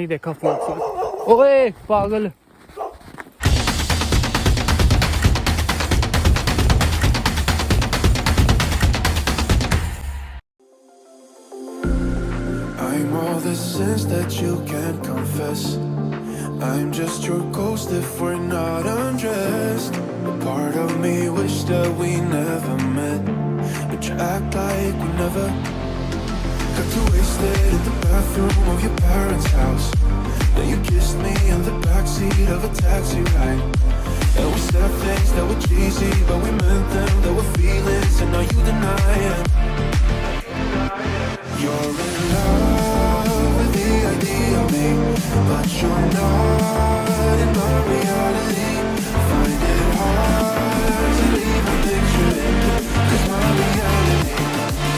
नहीं देखा फोर्ट। ओए पागल। I'm all the sins that you can't confess. I'm just your ghost if we're not undressed. A part of me wish that we never met, but you act like we never. Got too wasted in the bathroom of your parents' house. Then you kissed me in the backseat of a taxi ride. And we said things that were cheesy, but we meant them. There were feelings, and now you deny it. You're in love with the idea of me, but you're not in my reality. Find it hard to leave a picture in, 'cause my reality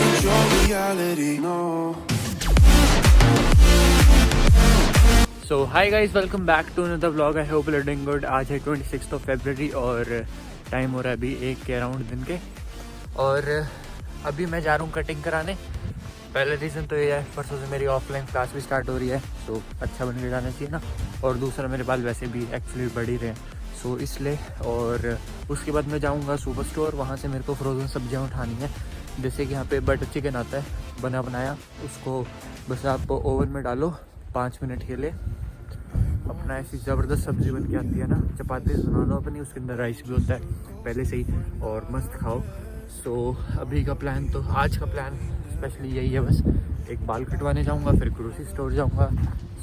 ain't your reality, no. So hi guys, welcome back to another vlog. I hope you are doing good. आज है 26 फरवरी और time हो रहा है अभी 1 के around दिन के। और अभी मैं जा रहा हूँ कटिंग कराने। पहला रीज़न तो ये है, परसों से मेरी ऑफलाइन क्लास भी स्टार्ट हो रही है, तो अच्छा बन के जाना चाहिए ना। और दूसरा, मेरे बाल वैसे भी एक्चुअली बढ़ ही रहे हैं, सो इसलिए। और उसके बाद मैं जाऊँगा सुपर स्टोर, वहाँ से मेरे को फ्रोज़न सब्जियाँ उठानी है। जैसे कि यहाँ पे बटर चिकन आता है बना बनाया, उसको बस आप ओवन में डालो 5 मिनट के लिए, अपना ऐसी ज़बरदस्त सब्ज़ी बन के आती है ना। चपाती बना लो अपनी, उसके अंदर राइस भी होता है पहले से ही, और मस्त खाओ। सो अभी का प्लान, तो आज का प्लान स्पेशली यही है, बस एक बाल कटवाने जाऊंगा, फिर ग्रोसरी स्टोर जाऊंगा।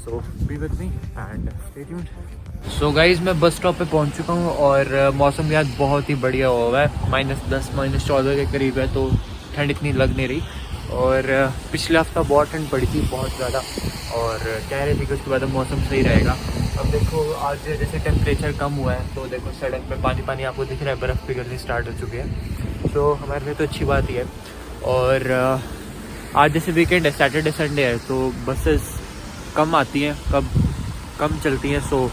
So be with me and stay tuned. So guys, मैं बस स्टॉप पे पहुंच चुका हूं और मौसम आज बहुत ही बढ़िया हुआ है। -10 -14 के करीब है, तो ठंड इतनी लग नहीं रही। और पिछले हफ्ता बहुत ठंड पड़ी थी, बहुत ज़्यादा, और कह रहे थे कि उसके बाद मौसम सही रहेगा। अब देखो, आज जैसे टेम्परेचर कम हुआ है, तो देखो सड़क पे पानी पानी आपको दिख रहा है, बर्फ़ पिघलनी स्टार्ट हो चुकी है। तो हमारे लिए तो अच्छी बात ही है। और आज जैसे वीकेंड है, सैटरडे संडे है, तो बसेस कम आती हैं, कम चलती हैं। सो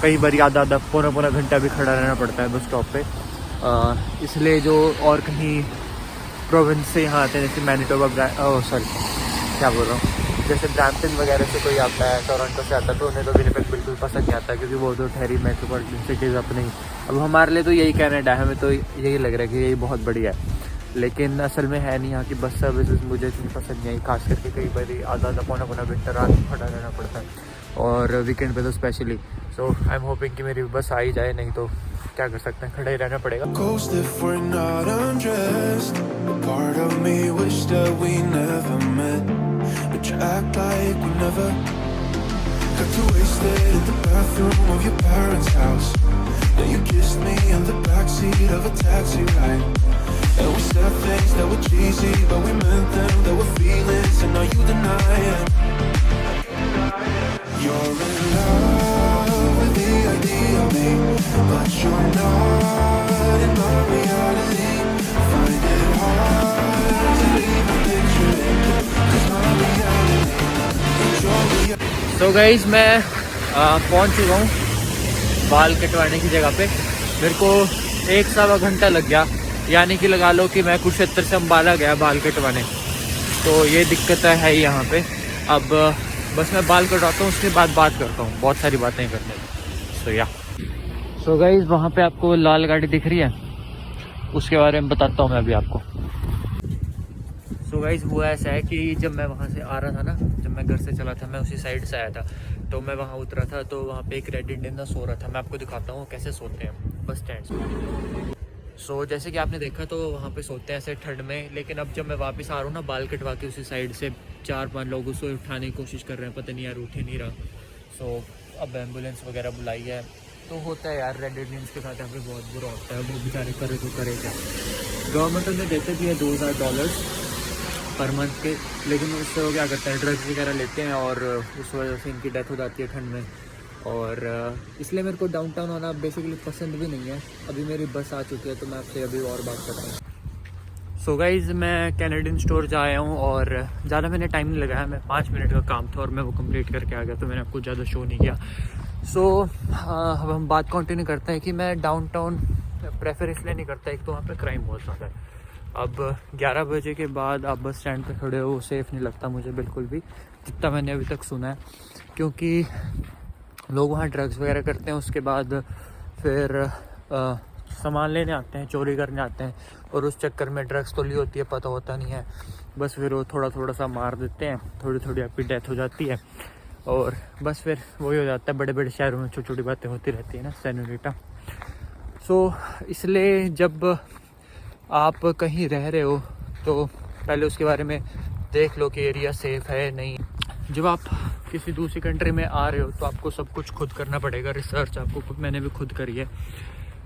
कई बार आधा पौना घंटा भी खड़ा रहना पड़ता है बस स्टॉप पे। इसलिए जो और कहीं प्रोविंस से यहाँ आते हैं, जैसे मैनिटोबा, क्या बोल रहा हूँ, जैसे ब्रैम्पटन वगैरह से कोई आता है, टोरंटो से आता है, तो उन्हें तो विनिपेग बिल्कुल पसंद नहीं आता, क्योंकि वो तो ठहरी मेट्रोपॉलिटन सिटीज़ अपनी। अब हमारे लिए तो यही कनाडा है, हमें तो यही लग रहा है कि यही बहुत बढ़िया है, लेकिन असल में है नहीं। यहाँ की बस सर्विसेज मुझे इतनी पसंद नहीं आई, खास करके कई बार आधा पौना घंटा रात में खड़ा रहना पड़ता है, और वीकेंड पे तो specially. So I am hoping कि मेरी बस आ ही जाए, नहीं तो क्या कर सकते हैं, खड़ा ही रहना पड़ेगा। Ghost if we're not undressed. A part of me wish that we never met, but you act like we never. Got too wasted in the bathroom of your parents' house. Then you kissed me in the backseat of a taxi ride. And we said things that were cheesy, but we meant them. There were feelings, and now you deny it. You're in love with the idea of me, but you're not in my reality. Find it hard to leave a picture in, 'cause my reality ain't your reality. So guys, मैं पहुंच चुका हूँ बाल कटवाने की जगह पे। मेरे को 1-1.25 घंटा लग गया, यानी कि लगा लो कि मैं कुरुक्षेत्र से अम्बाला गया बाल कटवाने। तो ये दिक्कत है ही यहाँ पे। अब बस मैं बाल कटवाता हूँ, उसके बाद बात करता हूँ, बहुत सारी बातें करने में। सो या सो गाइज, वहाँ पे आपको लाल गाड़ी दिख रही है, उसके बारे में बताता हूँ मैं अभी आपको। सो गाइज, हुआ ऐसा है कि जब मैं वहाँ से आ रहा था ना, जब मैं घर से चला था, मैं उसी साइड से आया था, तो मैं वहाँ उतरा था, तो वहाँ पे एक रेड इंडियन ना सो रहा था। मैं आपको दिखाता हूँ कैसे सोते हैं बस स्टैंड पे। सो जैसे कि आपने देखा, तो वहाँ पे सोते हैं ऐसे ठंड में। लेकिन अब जब मैं वापस आ रहा हूँ ना, बाल कटवा के, उसी साइड से 4-5 लोग उसको उठाने की कोशिश कर रहे हैं, पता नहीं यार उठ ही नहीं रहा। सो अब एम्बुलेंस वगैरह बुलाई है। तो होता है यार, रेड इंडियंस के साथ यहाँ पे बहुत बुरा होता है, वो बेचारे करे तो करे क्या। गवर्नमेंट उन्हें देते भी है $2000 पर मंथ के, लेकिन उससे वो क्या करते हैं, ड्रग्स वगैरह लेते हैं, और उस वजह से इनकी डेथ हो जाती है ठंड में। और इसलिए मेरे को डाउनटाउन आना बेसिकली पसंद भी नहीं है। अभी मेरी बस आ चुकी है, तो मैं आपसे अभी और बात कर रहा हूँ। सो गाइज, मैं कैनेडियन स्टोर जा आया हूँ, और ज़्यादा मैंने टाइम नहीं लगाया, मैं 5 मिनट का काम था और मैं वो कंप्लीट करके आ गया, तो मैंने आपको ज़्यादा शो नहीं किया। सो अब हम बात कंटिन्यू करते हैं कि मैं डाउनटाउन प्रेफर इसलिए नहीं करता, एक तो वहाँ पे क्राइम बहुत ज़्यादा है। अब 11 बजे के बाद आप बस स्टैंड पे खड़े हो, सेफ़ नहीं लगता मुझे बिल्कुल भी। जितना मैंने अभी तक सुना है, क्योंकि लोग वहाँ ड्रग्स वगैरह करते हैं, उसके बाद फिर सामान लेने आते हैं, चोरी करने आते हैं, और उस चक्कर में ड्रग्स तो ली होती है, पता होता नहीं है, बस फिर वो थोड़ा थोड़ा सा मार देते हैं, थोड़ी थोड़ी आपकी डेथ हो जाती है, और बस फिर वही हो जाता है। बड़े बड़े शहरों में छोटी छोटी बातें होती रहती है ना सेनोरिटा। सो इसलिए जब आप कहीं रह रहे हो तो पहले उसके बारे में देख लो कि एरिया सेफ़ है नहीं। जब आप किसी दूसरी कंट्री में आ रहे हो तो आपको सब कुछ खुद करना पड़ेगा, रिसर्च आपको खुद, मैंने भी खुद करी है।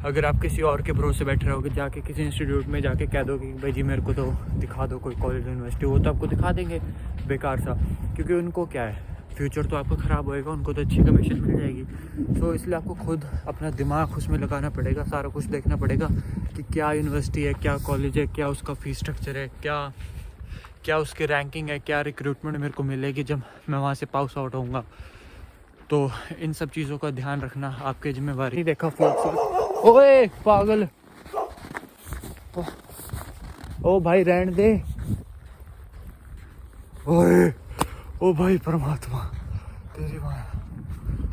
अगर आप किसी और के भरोसे बैठे रहोगे, जाके किसी इंस्टीट्यूट में जाके कह दो कि भाई जी मेरे को तो दिखा दो कोई कॉलेज यूनिवर्सिटी, वो तो आपको दिखा देंगे बेकार सा, क्योंकि उनको क्या है, फ्यूचर तो आपका ख़राब होएगा, उनको तो अच्छी कमीशन मिल जाएगी। तो इसलिए आपको खुद अपना दिमाग उसमें लगाना पड़ेगा, सारा कुछ देखना पड़ेगा कि क्या यूनिवर्सिटी है, क्या कॉलेज है, क्या उसका फ़ीस स्ट्रक्चर है, क्या उसकी रैंकिंग है, क्या रिक्रूटमेंट मेरे को मिलेगी जब मैं वहाँ से पास आउट होऊंगा। तो इन सब चीज़ों का ध्यान रखना आपकी जिम्मेवारी। देखा फोक्स, ओए पागल, ओ भाई रहने दे, ओए ओ भाई परमात्मा तेरी माँ,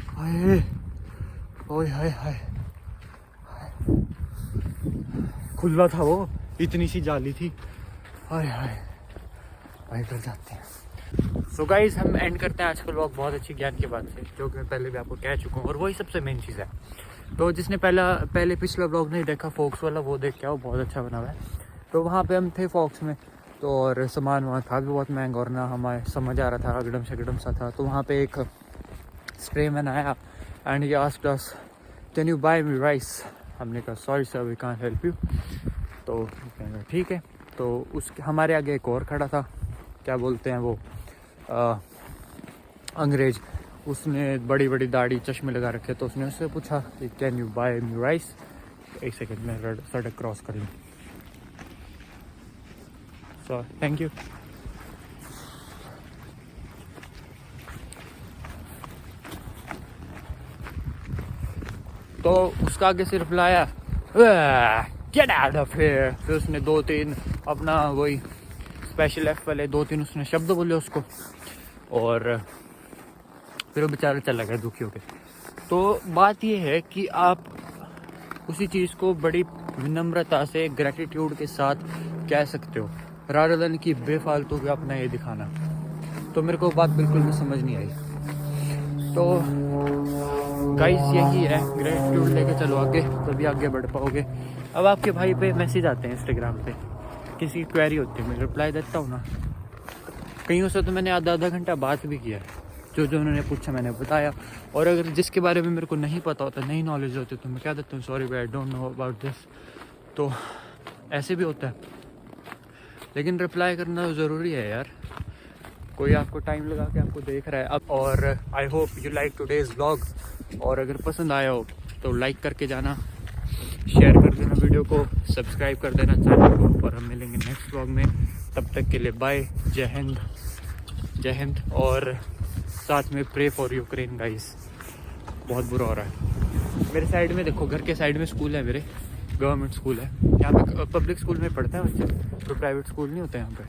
हाय ओए हाय हाय, खुला था वो, इतनी सी जाली थी, हाय हाय भाई डर जाते हैं। सो गाइज हम एंड करते हैं आज का व्लॉग बहुत अच्छी ज्ञान की बात से, जो कि मैं पहले भी आपको कह चुका हूँ, और वही सबसे मेन चीज़ है। तो जिसने पहले पिछला व्लॉग नहीं देखा फोक्स वाला, वो देख के आओ, बहुत अच्छा बना हुआ है। तो वहाँ पे हम थे फोक्स में, तो और सामान वहाँ था भी बहुत महंगा, और ना हमारे समझ आ रहा था, अगड़म शगड़म सा था। तो वहाँ पे एक स्प्रे मैन आया and he asked us can you buy me rice. हमने कहा sorry sir we can't help you. तो ठीक है। तो उसके हमारे आगे एक और खड़ा था, क्या बोलते हैं वो अंग्रेज, उसने बड़ी बड़ी दाढ़ी चश्मे लगा रखे। तो उसने उससे पूछा कि can you buy me rice. एक सेकेंड में सड़क क्रॉस कर लूँ, सो थैंक यू। तो उसका आगे से रिप्लाई आया गेट आउट ऑफ हियर। फिर उसने 2-3 अपना वही स्पेशल एफ वाले 2-3 उसने शब्द बोले उसको, और फिर वो बेचारा चला गया दुखी होकर। तो बात ये है कि आप उसी चीज़ को बड़ी विनम्रता से, ग्रेटिट्यूड के साथ कह सकते हो, रादर देन कि बेफालतू भी अपना ये दिखाना। तो मेरे को बात बिल्कुल भी समझ नहीं आई। तो गाइस यही है, ग्रेटिट्यूड लेके चलो आगे, तभी आगे बढ़ पाओगे। अब आपके भाई पे मैसेज आते हैं इंस्टाग्राम पे, किसी की क्वेरी होती है, मैं रिप्लाई देता हूँ ना। कईयों से तो मैंने आधा घंटा बात भी किया, जो उन्होंने पूछा मैंने बताया। और अगर जिसके बारे में मेरे को नहीं पता होता, नहीं नॉलेज होती, तो मैं क्या देता हूँ sorry I don't know about this. तो ऐसे भी होता है, लेकिन रिप्लाई करना ज़रूरी है यार। कोई आपको टाइम लगा के आपको देख रहा है अब। और आई hope you like today's vlog, और अगर पसंद आया हो तो लाइक करके जाना, शेयर कर देना वीडियो को, सब्सक्राइब कर देना चैनल को, और हम मिलेंगे नेक्स्ट व्लॉग में। तब तक के लिए बाय, जय हिंद। और साथ में प्रे फॉर यूक्रेन गाइस, बहुत बुरा हो रहा है। मेरे साइड में देखो, घर के साइड में स्कूल है, मेरे गवर्नमेंट स्कूल है यहाँ पे, पब्लिक स्कूल में पढ़ते हैं बच्चे, तो प्राइवेट स्कूल नहीं होते यहाँ पे।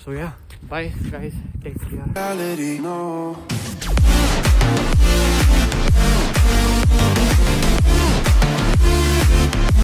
सो या बाय गाइस, टेक केयर।